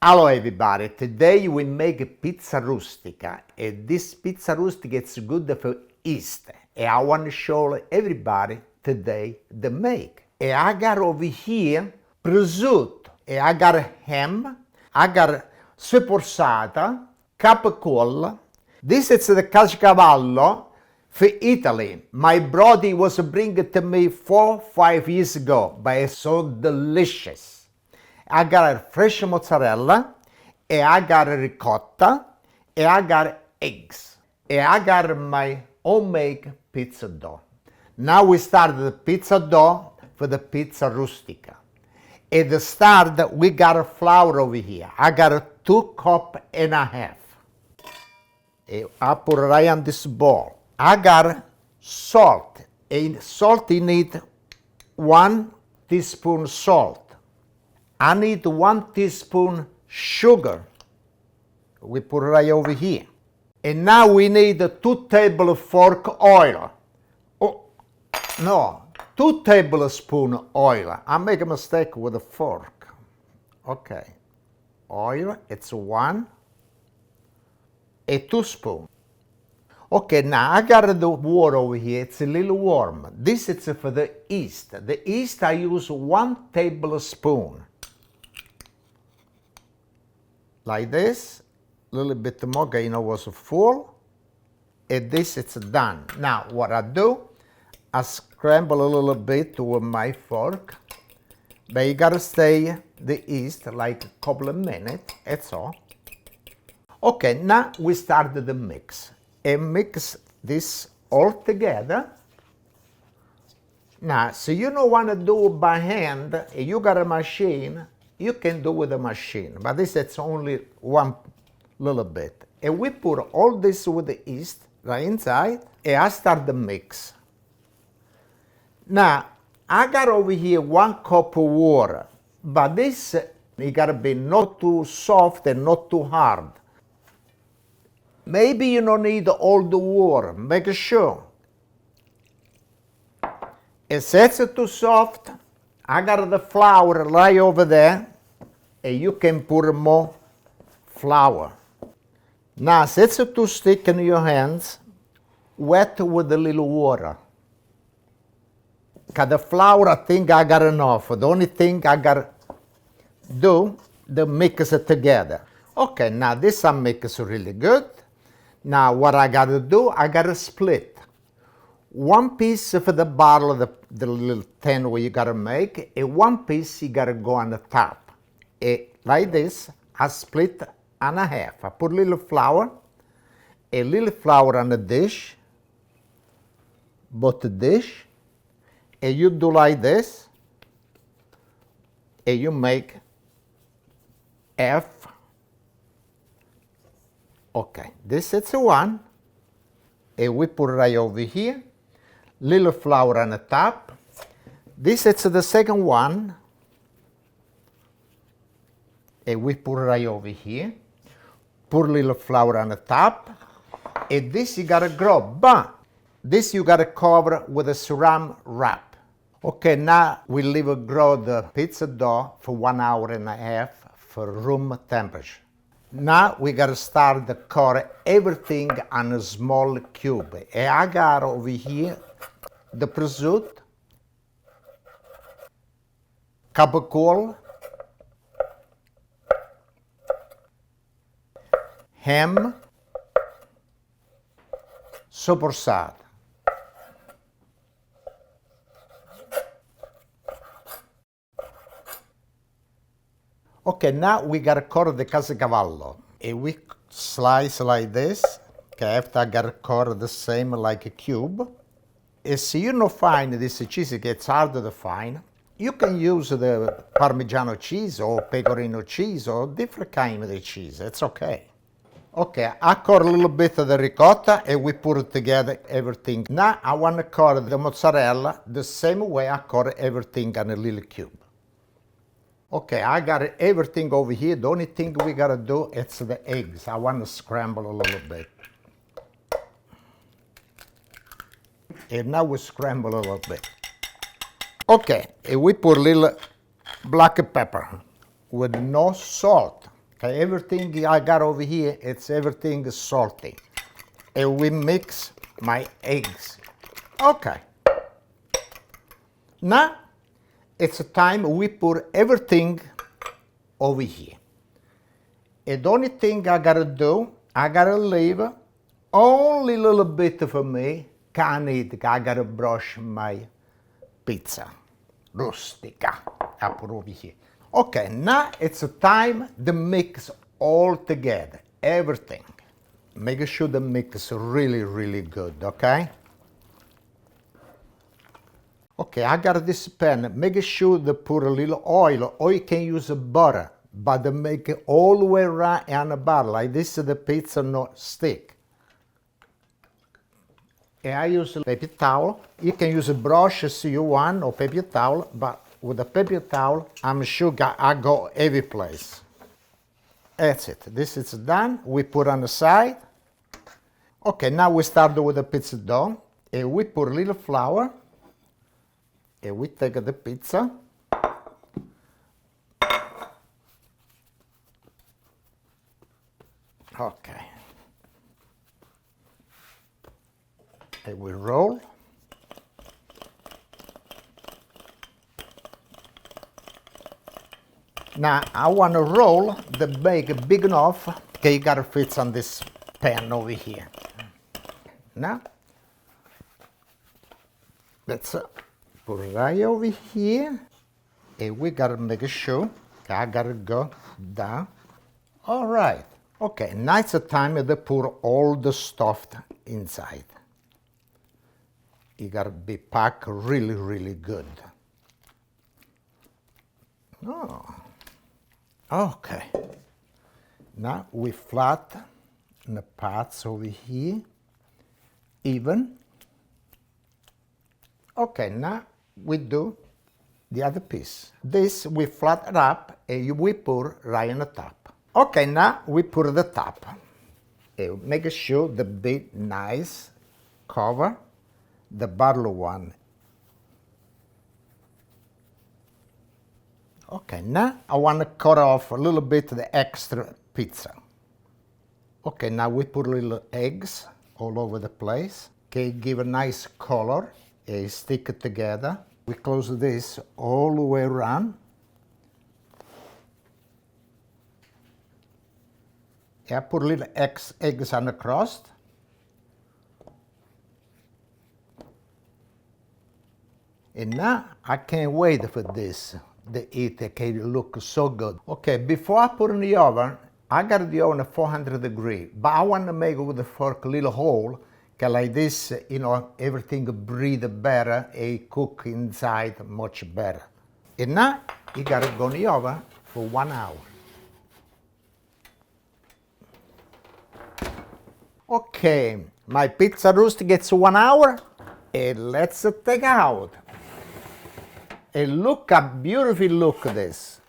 Hello everybody, today we make a pizza rustica, and this pizza rustica is good for Easter, and I want to show everybody today the make. And I got over here prosciutto, and I got ham, I got sforzata, capicola. This is the caciocavallo for Italy. My brother was bringing it to me 4-5 years ago, but it's so delicious. I got a fresh mozzarella, and I got a ricotta, and I got eggs, and I got my homemade pizza dough. Now we start the pizza dough for the pizza rustica. At the start, we got a flour over here. I got a 2.5 cups. I put it right on this bowl. I got salt, and salt you need 1 teaspoon salt. I need 1 teaspoon sugar. We put it right over here. And now we need 2 tablespoons oil. Oh, no, 2 tablespoons oil. I make a mistake with a fork. Okay. Oil, it's 1 and 2 spoons. Okay, now I got the water over here. It's a little warm. This is for the yeast. The yeast I use 1 tablespoon. Like this, a little bit more, was full, and this is done. Now, what I do, I scramble a little bit with my fork, but you gotta stay the yeast like a couple of minutes, that's all. Okay, now we start the mix, and mix this all together. Now, so you don't want to do it by hand, and you got a machine, you can do with a machine, but this is only one little bit. And we put all this with the yeast right inside, and I start the mix. Now, I got over here 1 cup of water, but this, it gotta be not too soft and not too hard. Maybe you don't need all the water, make sure. If it's too soft, I got the flour right over there, and you can put more flour. Now, if it's too thick in your hands, wet with a little water. Because the flour, I think I got enough. The only thing I got to do, the mix it together. Okay, now this I mix really good. Now, what I got to do, I got to split. 1 piece for the bottle, the little tin where you got to make, and 1 piece you got to go on the top. And like this, I split on a half. I put a little flour on the dish, both the dish, and you do like this, and you make half. Okay, this is one, and we put it right over here. Little flour on the top. This is the second one, and we put it right over here. Put a little flour on the top, and this you gotta grow, but this you gotta cover with a saran wrap. Okay, now we leave it grow the pizza dough for 1.5 hours for room temperature. Now we gotta start to cut everything on a small cube. And I got over here the prosciutto, capicola, ham, sforzata. Okay, now we gotta cut the caciocavallo. And we slice like this. Okay, after I gotta cut the same like a cube. If you don't find this cheese, it gets harder to find. You can use the Parmigiano cheese or Pecorino cheese or different kind of cheese. It's okay. Okay, I cut a little bit of the ricotta and we put it together everything. Now I want to cut the mozzarella the same way I cut everything on a little cube. Okay, I got everything over here. The only thing we gotta do is the eggs. I want to scramble a little bit. And now we scramble a little bit. Okay, and we put a little black pepper with no salt. Okay, everything I got over here, it's everything salty. And we mix my eggs. Okay. Now, it's time we put everything over here. And the only thing I gotta do, I gotta leave only a little bit for me. Can't eat, I gotta brush my pizza. Rustica. I put over here. Okay, now it's time to mix all together, everything. Make sure the mix is really, really good, okay? Okay, I got this pan. Make sure to put a little oil, or you can use butter, but to make it all the way around on the bottom, like this, so the pizza not stick. And I use a paper towel. You can use a brush if you want, or paper towel, but with a paper towel, I'm sure I go every place. That's it. This is done. We put on the side. Okay, now we start with the pizza dough. And we put a little flour. And we take the pizza. Okay. And we roll. Now I want to roll the bag big enough. Okay, you gotta fit on this pan over here. Now, let's put it right over here. And we gotta make sure. I gotta go down. All right. Okay, now it's the time to put all the stuff inside. You gotta be packed really, really good. Oh. Okay. Now we flat the parts over here, even. Okay, now we do the other piece. This we flatten up and we put right on the top. Okay, now we put the top. And make sure the big nice cover the bottom one. Okay, now I want to cut off a little bit of the extra pizza. Okay, now we put little eggs all over the place. Okay, give a nice color. Stick it together. We close this all the way around. I put little eggs on the crust. And now I can't wait for this. The eat can look so good. Okay, before I put in the oven, I got the oven at 400 degrees, but I want to make with the fork a little hole, cause like this, you know, everything breathe better and cook inside much better. And now you gotta go in the oven for 1 hour. Okay, my pizza roast gets 1 hour, and let's take out. And look how beautiful look this.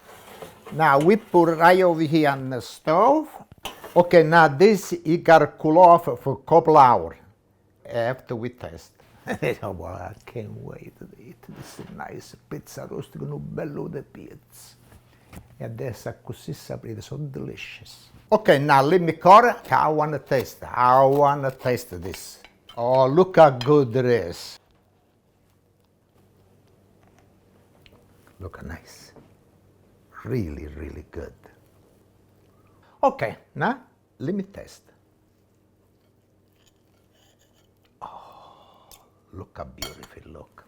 Now we put it right over here on the stove. Okay, now this you gotta cool off for a couple hours after we test. Oh, well, I can't wait to eat this nice pizza roast con un bello di pizza. E adesso così saprete, so delicious. Okay, now let me cut it. I wanna taste it. I wanna taste this. Oh, look how good it is. Look nice. Really, really good. Okay, now let me taste. Oh, look how beautiful look.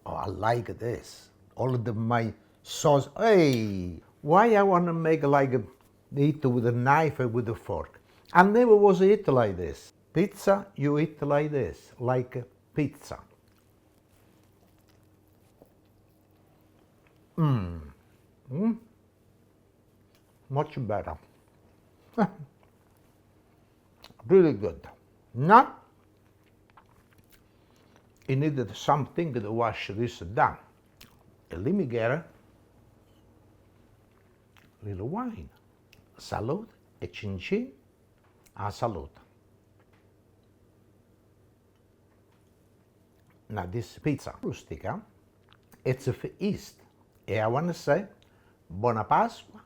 Oh, I like this. All of my sauce. Hey, why I want to make like eat with a knife and with a fork? I never was eat like this. Pizza, you eat like this, like pizza. Much better. Really good. Now, you needed something to wash this down. And let me get a little wine. Salute, e cin cin, a salute. Now this pizza rustica, it's for East. And I want to say, Buona Pasqua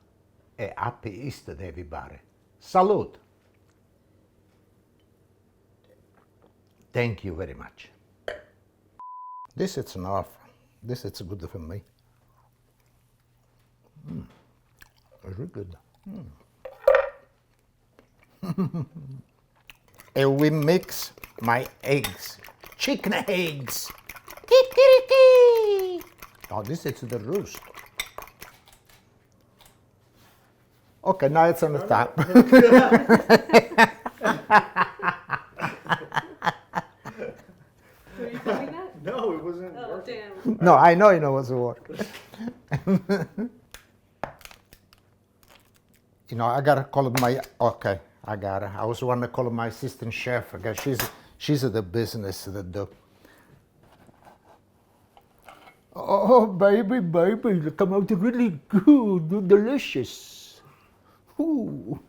e Happy Easter, everybody. Salute. Thank you very much. This is enough. This is good for me. Very good. And we mix my eggs. Chicken eggs. Kikiriki. Oh, this is the roast. Okay, now it's on the top. Were you doing that? No, it wasn't Oh, working. damn. No, I know you know what's the word. You know, I gotta call it my, okay, I gotta. I was wanting to call it my assistant chef. I guess she's at the business that do. Oh, baby, they come out really good, delicious. Ooh.